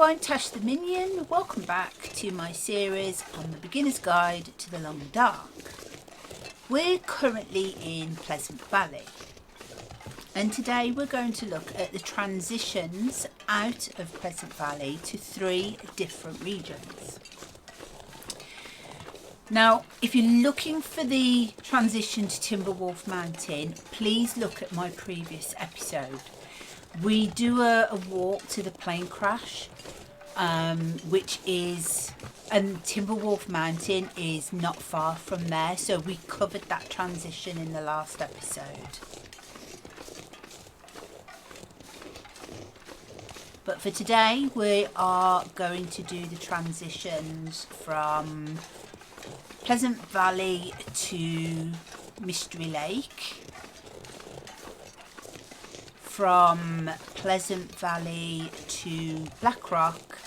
I'm TashTheMinion. Welcome back to my series on the beginner's guide to the long dark. We're currently in Pleasant Valley, and today we're going to look at the transitions out of Pleasant Valley to 3 different regions. Now, if you're looking for the transition to Timberwolf Mountain, please look at my previous episode. We do a walk to the plane crash, which is, and Timberwolf Mountain is not far from there, so we covered that transition in the last episode. But for today, we are going to do the transitions from Pleasant Valley to Mystery Lake, from Pleasant Valley to Black Rock,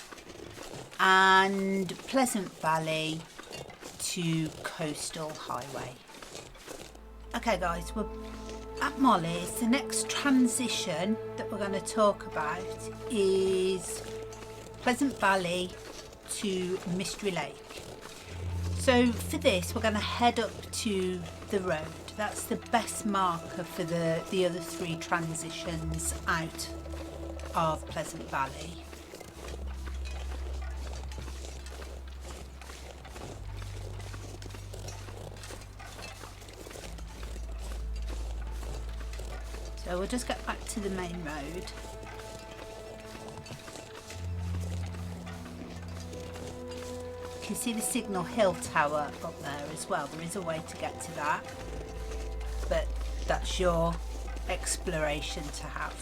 and Pleasant Valley to Coastal Highway. Okay guys, we're at Molly's. The next transition that we're going to talk about is Pleasant Valley to Mystery Lake. So for this, we're going to head up to the road. That's the best marker for the other 3 transitions out of Pleasant Valley. So we'll just get back to the main road. You can see the Signal Hill Tower up there as well. There is a way to get to that, but that's your exploration to have.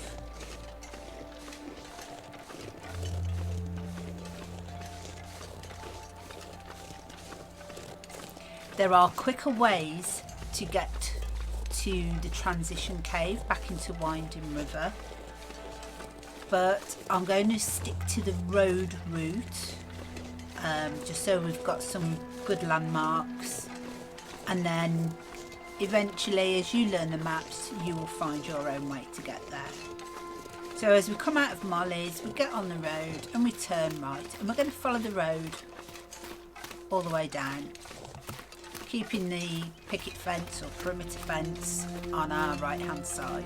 There are quicker ways to get to the transition cave back into Winding River, but I'm going to stick to the road route, just so we've got some good landmarks, and then eventually, as you learn the maps, you will find your own way to get there. So as we come out of Molly's, we get on the road and we turn right, and we're going to follow the road all the way down, keeping the picket fence or perimeter fence on our right hand side.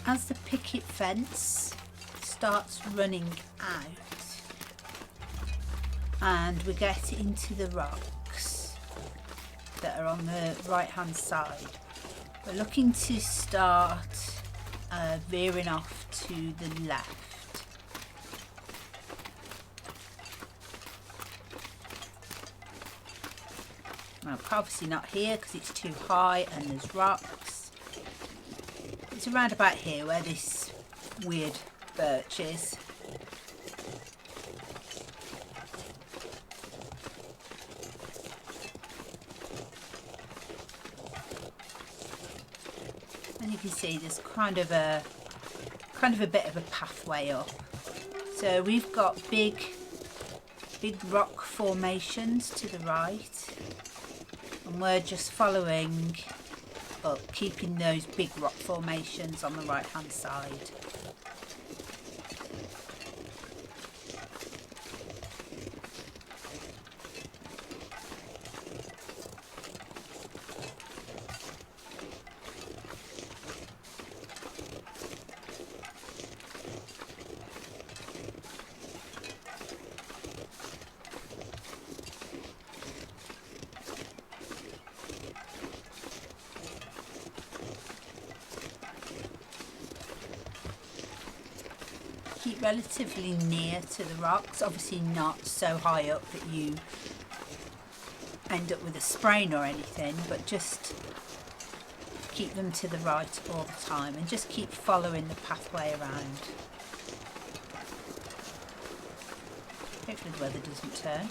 As the picket fence starts running out and we get into the rocks that are on the right hand side, we're looking to start veering off to the left. Now, obviously not here because it's too high and there's rocks. It's around about here where this weird birch is. And you can see there's kind of a bit of a pathway up. So we've got big rock formations to the right, and we're just following up, keeping those big rock formations on the right hand side. Keep relatively near to the rocks, obviously not so high up that you end up with a sprain or anything, but just keep them to the right all the time and just keep following the pathway around. Hopefully the weather doesn't turn.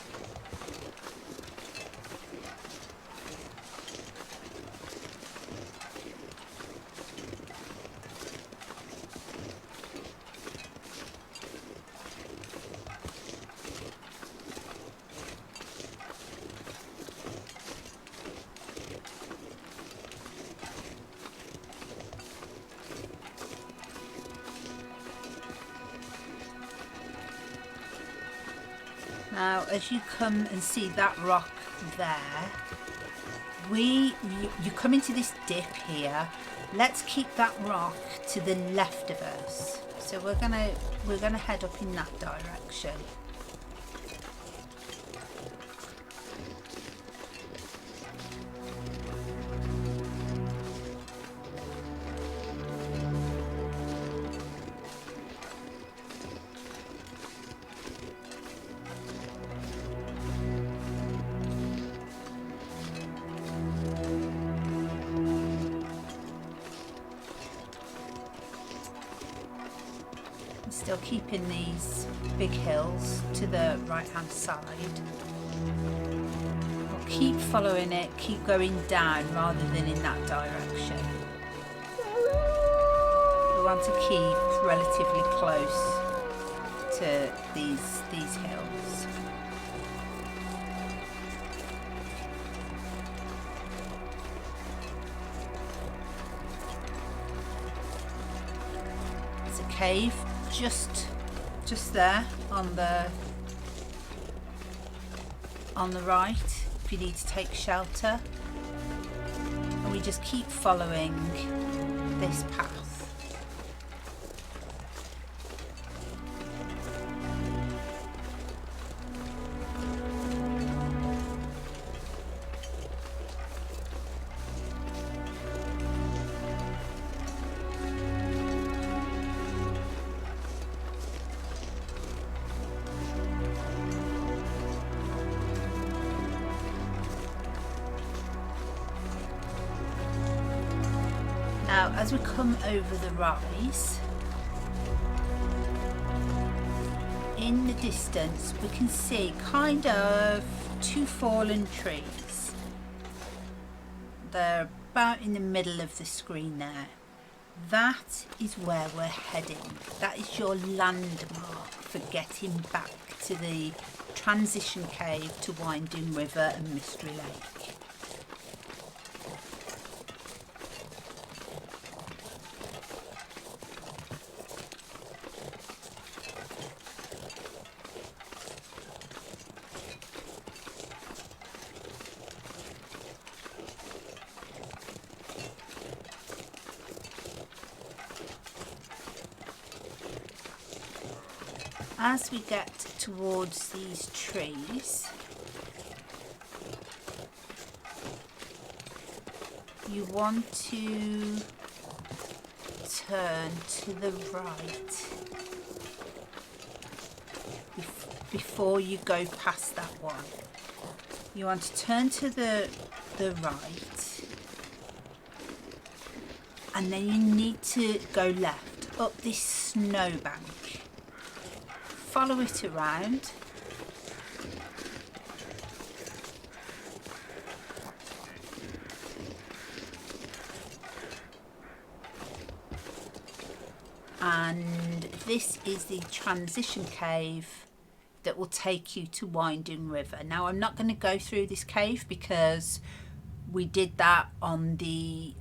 Now, as you come and see that rock there, you come into this dip here. Let's keep that rock to the left of us. So we're gonna head up in that direction. Still keeping these big hills to the right hand side. We'll keep following it, keep going down rather than in that direction. We want to keep relatively close to these hills. It's a cave just there on the right if you need to take shelter, and we just keep following this path. Now, as we come over the rise, in the distance we can see kind of two fallen trees. They're about in the middle of the screen there. That is where we're heading. That is your landmark for getting back to the transition cave to Winding River and Mystery Lake. As we get towards these trees, you want to turn to the right before you go past that one. You want to turn to the right, and then you need to go left up this snowbank. Follow it around. And this is the transition cave that will take you to Winding River. Now, I'm not going to go through this cave because we did that on the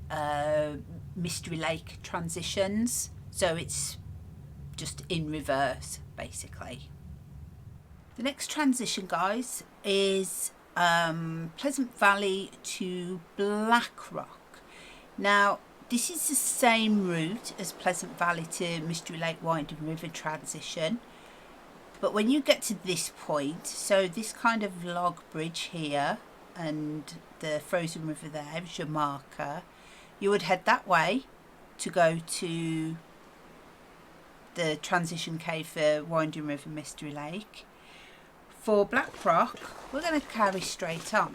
Mystery Lake transitions, so it's just in reverse basically. The next transition, guys, is Pleasant Valley to Black Rock. Now, this is the same route as Pleasant Valley to Mystery Lake Winding River transition, but when you get to this point, so this kind of log bridge here and the frozen river there is your marker, you would head that way to go to the transition cave for Winding River Mystery Lake. For Black Rock, we're going to carry straight on.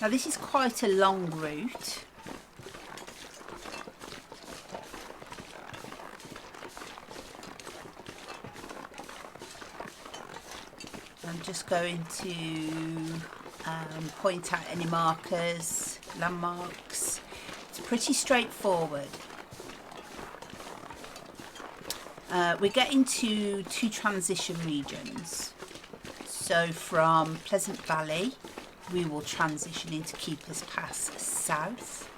Now this is quite a long route. I'm just going to point out any markers, landmarks. It's pretty straightforward. We're getting to two transition regions. So from Pleasant Valley, we will transition into Keeper's Pass South.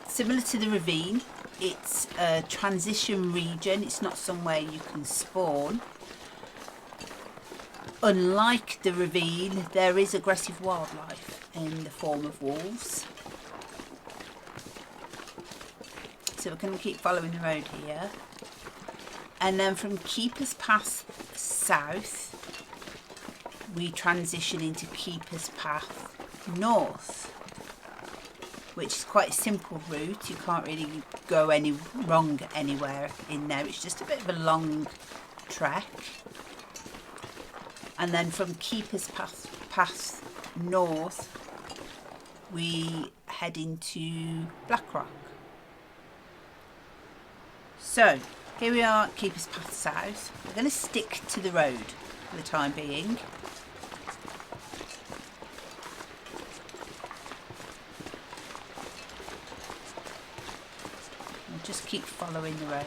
Similar to the ravine, it's a transition region. It's not somewhere you can spawn. Unlike the ravine, there is aggressive wildlife in the form of wolves. So we're going to keep following the road here. And then from Keeper's Pass South, we transition into Keeper's Path North, which is quite a simple route. You can't really go wrong anywhere in there. It's just a bit of a long trek. And then from Keeper's Path North, we head into Blackrock. So here we are at Keeper's Path South. We're going to stick to the road for the time being. We'll just keep following the road.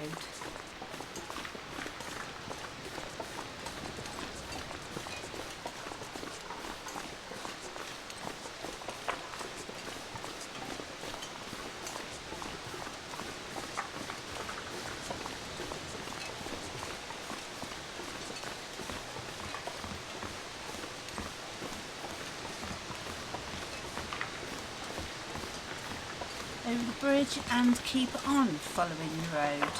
Over the bridge and keep on following the road.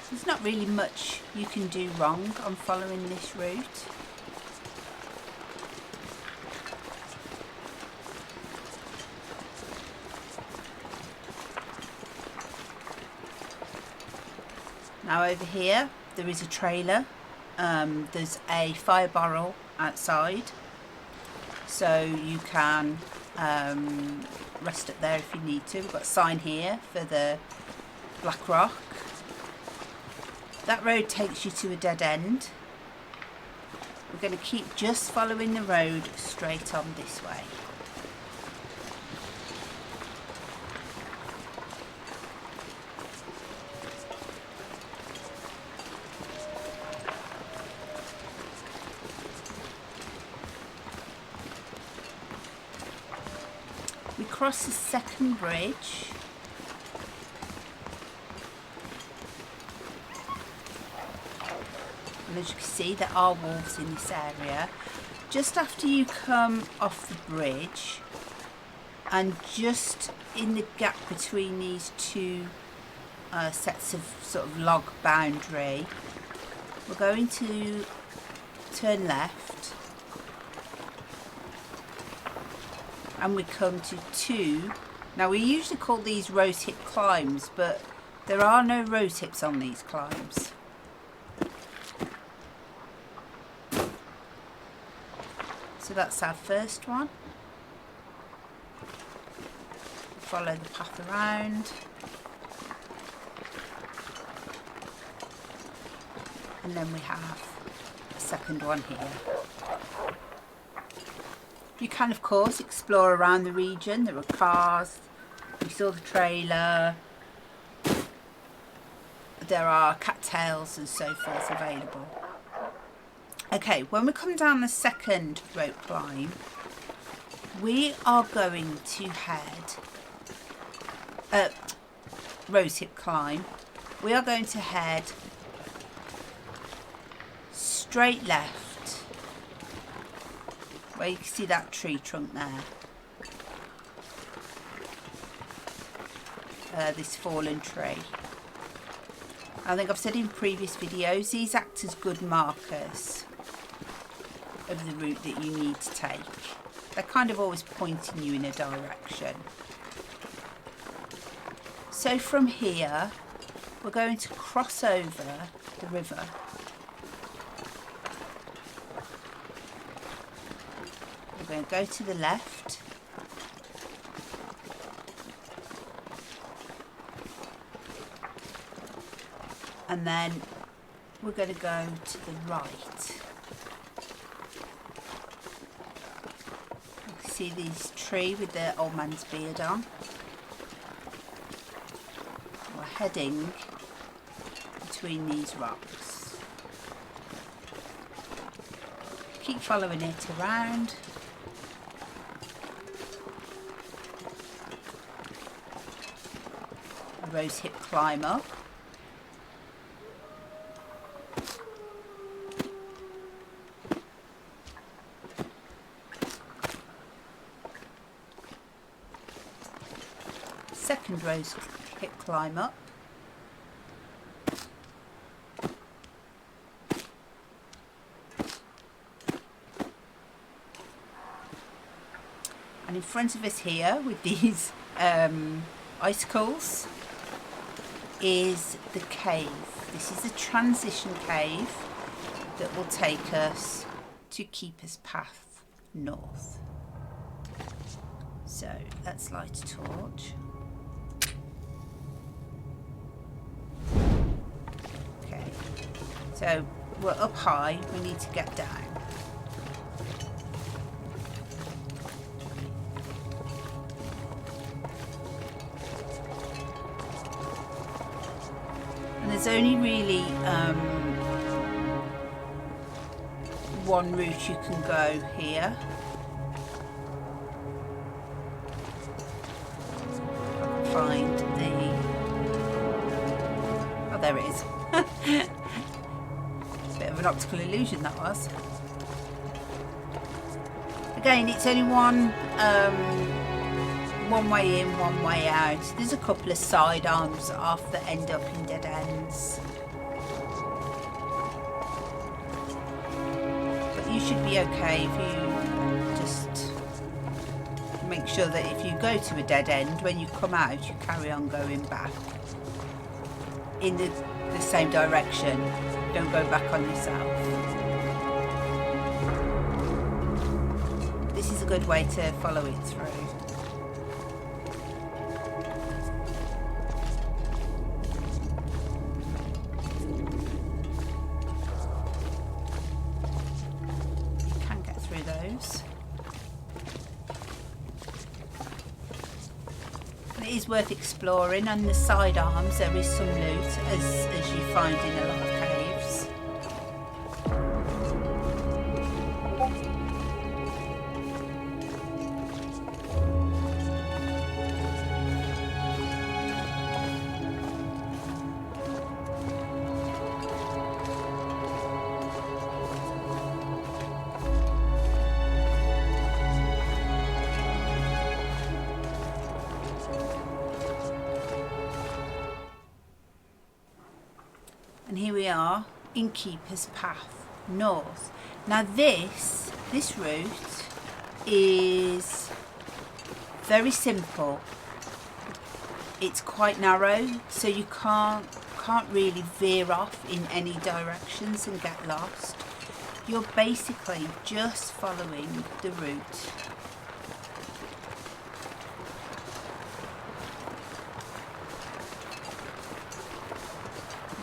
There's not really much you can do wrong on following this route. Now over here there is a trailer. There's a fire barrel outside, so you can rest up there if you need to. We've got a sign here for the Black Rock. That road takes you to a dead end. We're going to keep just following the road straight on this way. We cross the second bridge. And as you can see, there are wolves in this area. Just after you come off the bridge, and just in the gap between these two sets of sort of log boundary, we're going to turn left. And we come to two. Now we usually call these rose hip climbs, but there are no rose hips on these climbs. So that's our first one. Follow the path around. And then we have a second one here. You can, of course, explore around the region. There are cars. We saw the trailer. There are cattails and so forth available. Okay, when we come down the second rope climb, we are going to head... rosehip climb. We are going to head straight left. Where you can see that tree trunk there. This fallen tree. I think I've said in previous videos, these act as good markers of the route that you need to take. They're kind of always pointing you in a direction. So from here, we're going to cross over the river. We're going to go to the left. And then we're going to go to the right. You can see this tree with the old man's beard on. We're heading between these rocks. Keep following it around. A rose hip climb up. Second rose hip climb up. And in front of us here with these icicles is the cave. This is a transition cave that will take us to Keeper's Path North. So let's light a torch. Okay, so we're up high, we need to get down. And there's only really one route you can go here. Find the... oh, there it is. Bit of an optical illusion that was. Again, it's only one way in, one way out. There's a couple of side arms off that end up in dead ends. But you should be okay if you just make sure that if you go to a dead end, when you come out, you carry on going back in the same direction. Don't go back on yourself. This is a good way to follow it through. You can get through those. It is worth exploring. On the side arms there is some loot, as you find in a lot of caves. And here we are in Keeper's Path North. Now this route is very simple. It's quite narrow, so you can't really veer off in any directions and get lost. You're basically just following the route.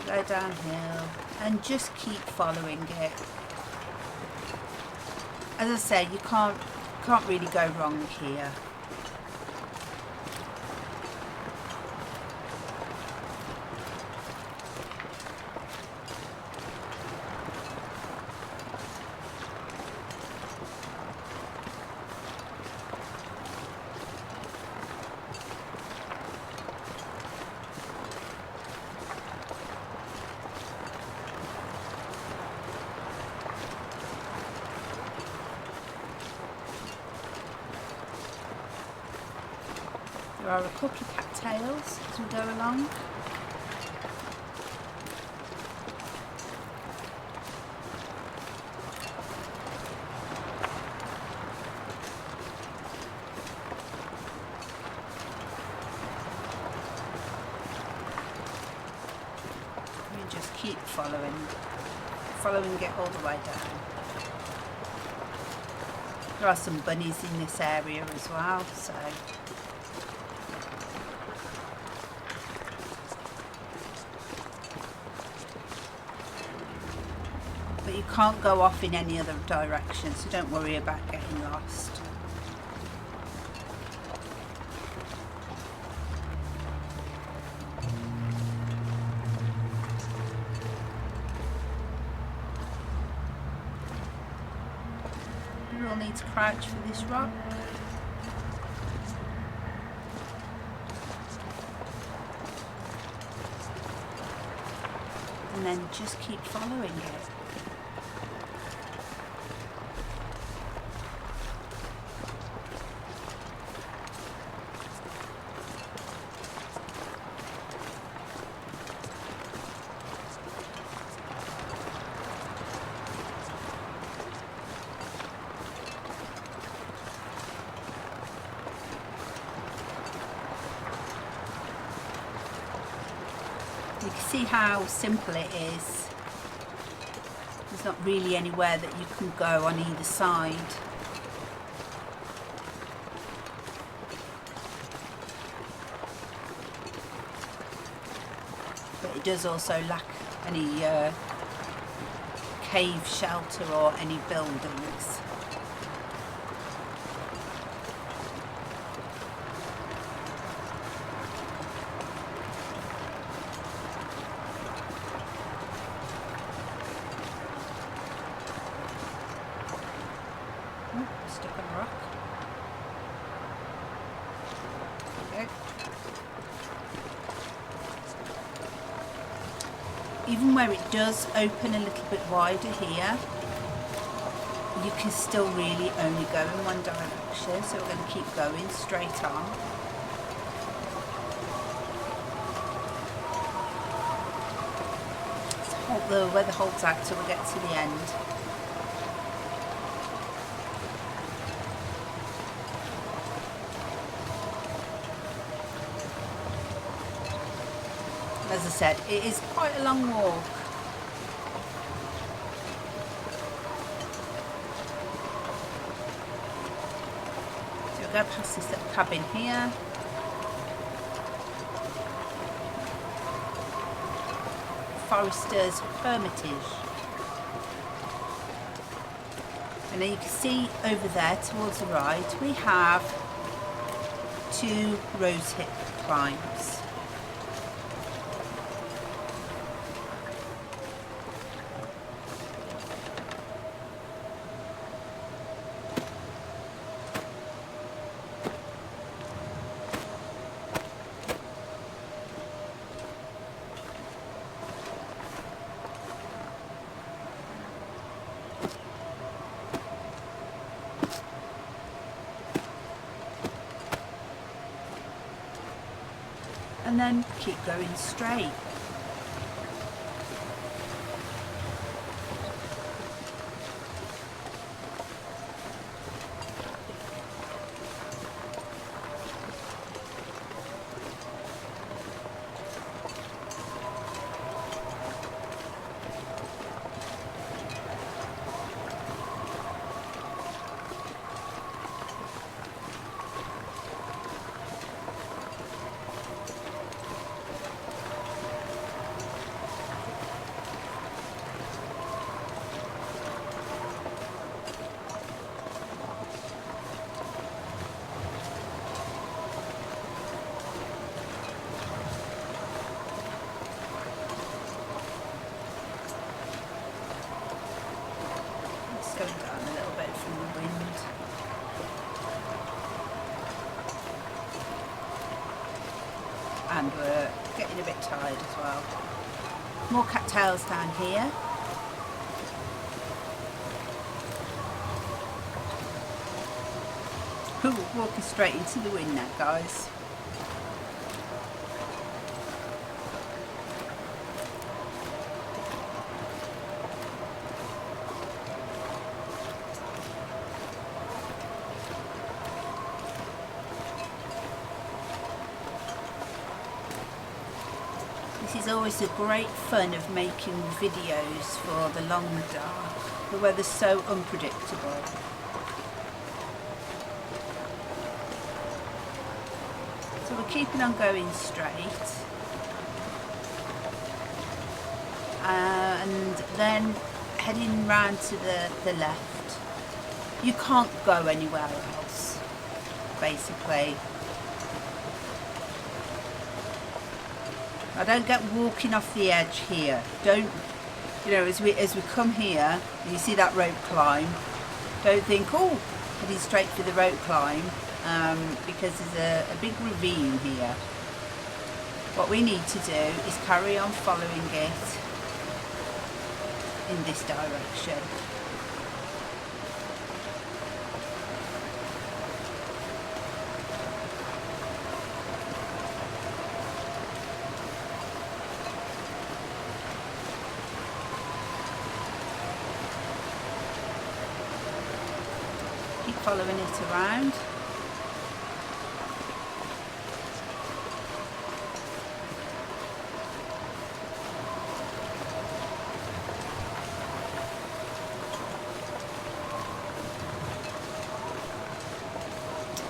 Go downhill and just keep following it. As I say, you can't really go wrong here. There are a couple of cattails as we go along. keep following it all the way down. There are some bunnies in this area as well, so but you can't go off in any other direction, so don't worry about getting lost. We'll need to crouch for this rock. And then just keep following it. You can see how simple it is. There's not really anywhere that you can go on either side. But it does also lack any cave shelter or any buildings. Stuck on a rock. Okay. Even where it does open a little bit wider here, you can still really only go in one direction, so we're going to keep going straight on. Let's hold the weather holds out till we get to the end. As I said, it is quite a long walk. So we'll go past this little cabin here. Forester's Hermitage. And then you can see over there towards the right we have 2 rosehip climbs. And then keep going straight. Going down a little bit from the wind. And we're getting a bit tired as well. More cattails down here. Ooh, walking straight into the wind now, guys. This is always the great fun of making videos for the long dark. The weather's so unpredictable. So we're keeping on going straight. And then heading round to the left. You can't go anywhere else, basically. I don't get walking off the edge here. Don't, you know, as we come here, you see that rope climb. Don't think, oh, heading straight for the rope climb, because there's a big ravine here. What we need to do is carry on following it in this direction. Keep following it around.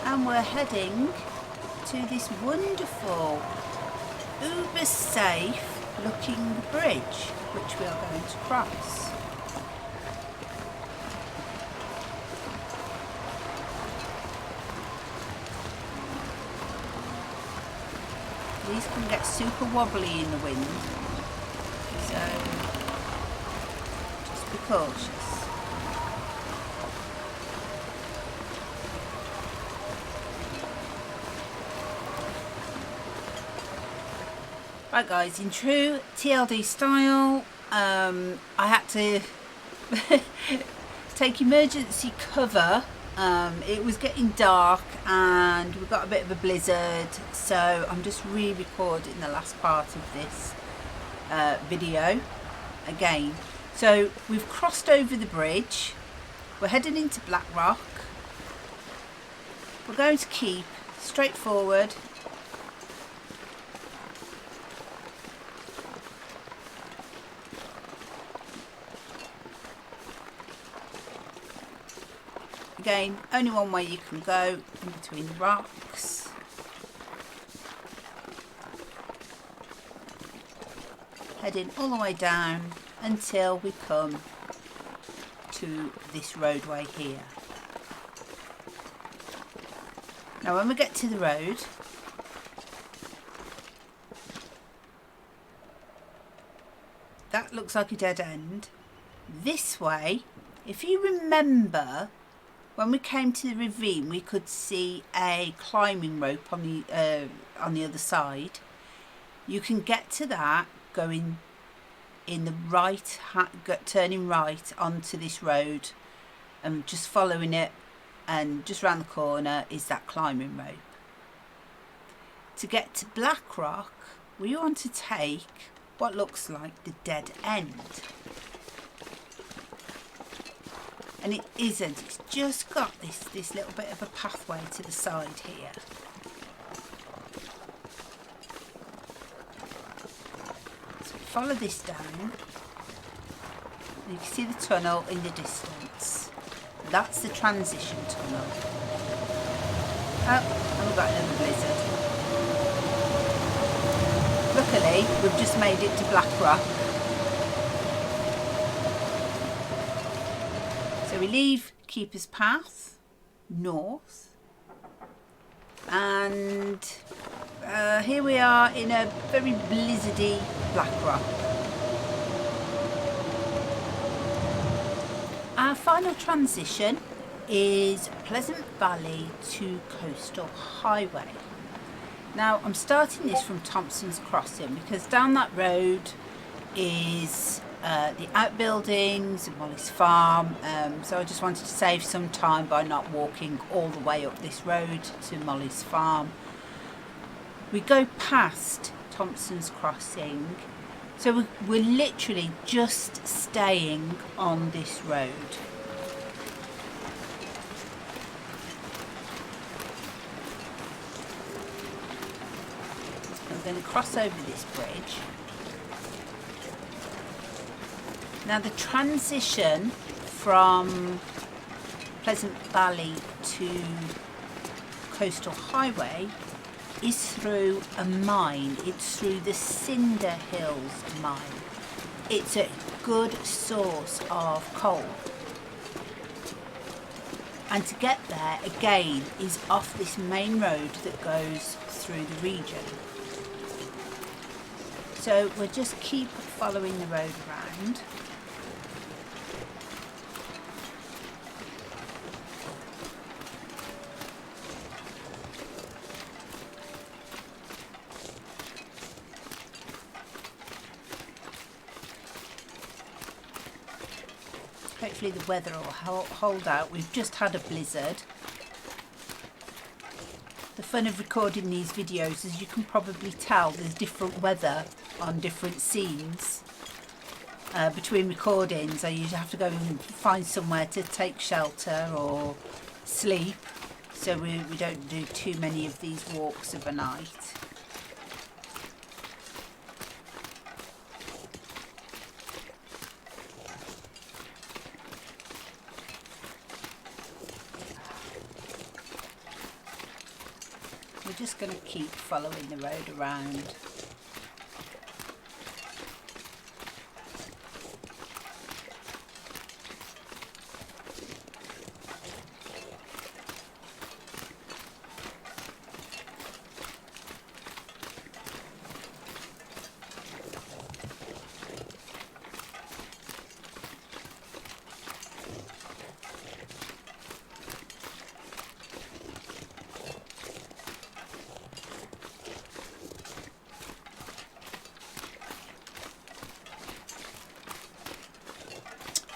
And we're heading to this wonderful, uber safe looking bridge, which we are going to cross. These can get super wobbly in the wind, so just be cautious. Right guys, in true TLD style, I had to take emergency cover. It was getting dark and we got a bit of a blizzard, so I'm just re-recording the last part of this video again. So we've crossed over the bridge, we're heading into Blackrock. We're going to keep straight forward. Again, only one way you can go, in between the rocks. Heading all the way down until we come to this roadway here. Now when we get to the road, that looks like a dead end. This way, if you remember, when we came to the ravine, we could see a climbing rope on the other side. You can get to that going in the right, turning right onto this road, and just following it, and just round the corner is that climbing rope. To get to Blackrock, we want to take what looks like the dead end. And it isn't, it's just got this little bit of a pathway to the side here. So follow this down. You can see the tunnel in the distance. That's the transition tunnel. Oh, and we've got another blizzard. Luckily, we've just made it to Blackrock. So we leave Keeper's Path north, and here we are in a very blizzardy Blackrock. Our final transition is Pleasant Valley to Coastal Highway. Now I'm starting this from Thompson's Crossing because down that road is the outbuildings and Molly's farm, so I just wanted to save some time by not walking all the way up this road to Molly's farm. We go past Thompson's Crossing, so we're literally just staying on this road. We're going to cross over this bridge. Now the transition from Pleasant Valley to Coastal Highway is through a mine. It's through the Cinder Hills mine. It's a good source of coal. And to get there again is off this main road that goes through the region. So we'll just keep following the road around. Hopefully the weather will hold out. We've just had a blizzard. The fun of recording these videos is you can probably tell there's different weather on different scenes. Between recordings I usually have to go and find somewhere to take shelter or sleep, so we don't do too many of these walks of a night. We're just going to keep following the road around.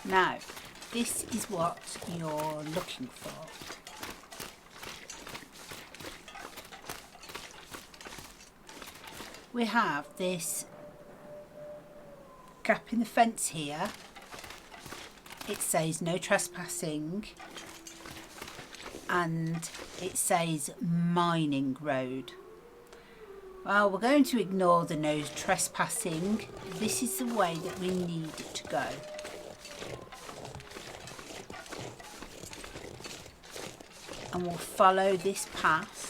Now, this is what you're looking for. We have this gap in the fence here. It says no trespassing and it says mining road. Well, we're going to ignore the no trespassing. This is the way that we need it to go. And we'll follow this path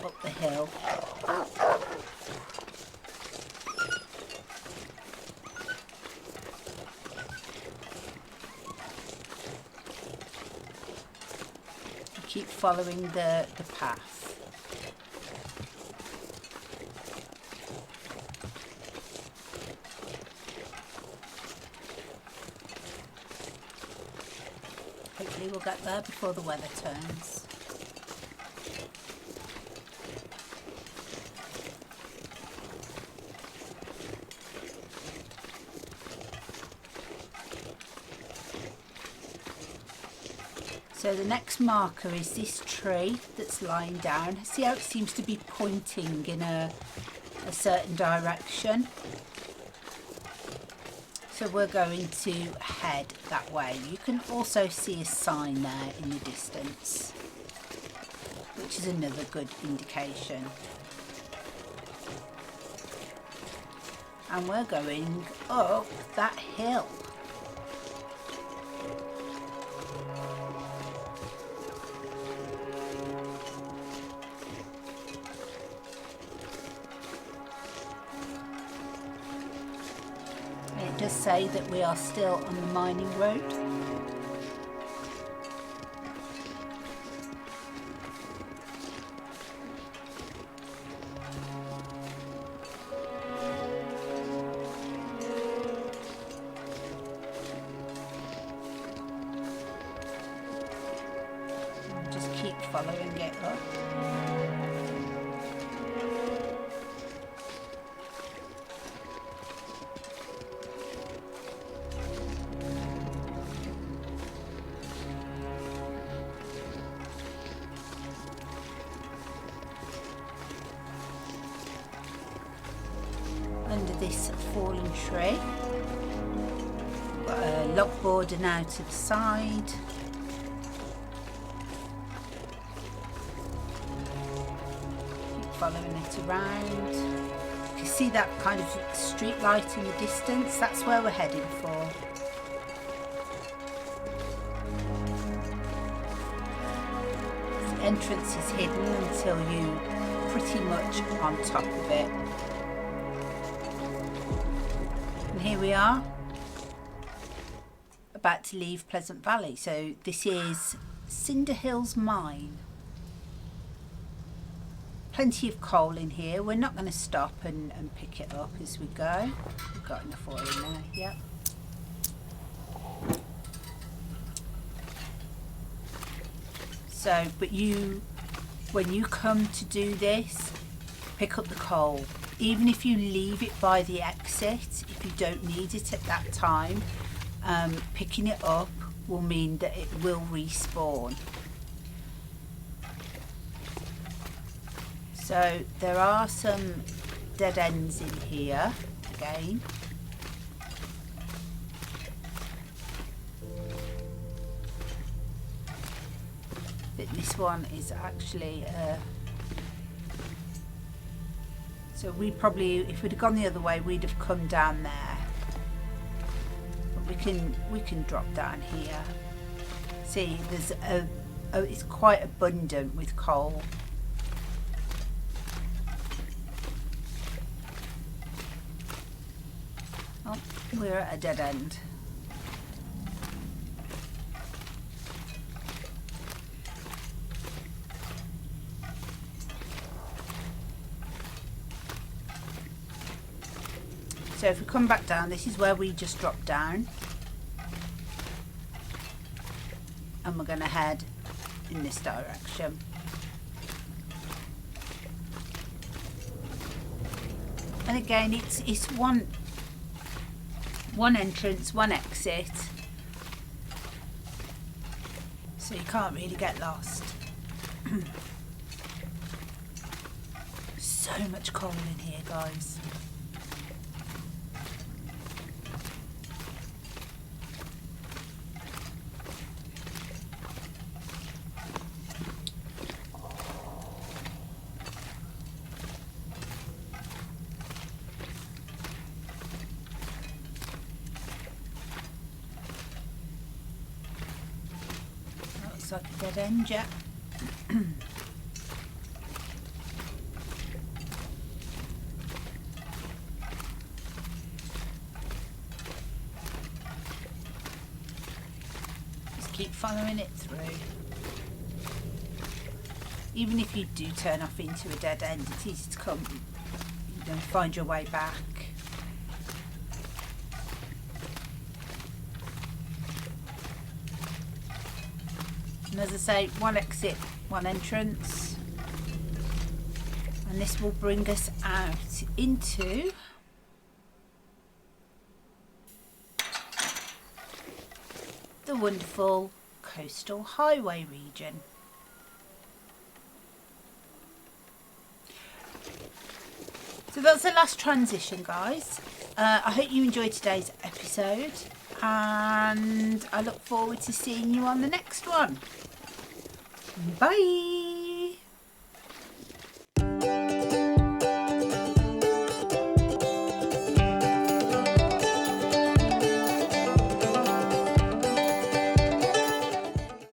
up the hill. Keep following the path. Hopefully we'll get there before the weather turns. So the next marker is this tree that's lying down. See how it seems to be pointing in a certain direction? So we're going to head that way. You can also see a sign there in the distance, which is another good indication. And we're going up that hill. It does say that we are still on the mining road. And just keep following it up. Under this fallen tree. Got a log border now to the side. Keep following it around. You can see that kind of street light in the distance? That's where we're heading for. The entrance is hidden until you pretty much on top of it. And here we are, about to leave Pleasant Valley. So this is Cinder Hills Mine. Plenty of coal in here. We're not going to stop and pick it up as we go. We've got enough oil in there, yep. So, but when you come to do this, pick up the coal. Even if you leave it by the exit, if you don't need it at that time, picking it up will mean that it will respawn. So there are some dead ends in here again. But this one is actually so we probably, if we'd have gone the other way, we'd have come down there. But we can drop down here. See, there's it's quite abundant with coal. Oh, we're at a dead end. So if we come back down, this is where we just dropped down. And we're going to head in this direction. And again, it's one entrance, one exit. So you can't really get lost. So much coal in here, guys. Like a dead end, yeah. Just keep following it through. Even if you do turn off into a dead end, it's easy to come, you know, find your way back. And as I say, one exit, one entrance, and this will bring us out into the wonderful coastal highway region. So that's the last transition, guys. I hope you enjoyed today's episode, and I look forward to seeing you on the next one. Bye!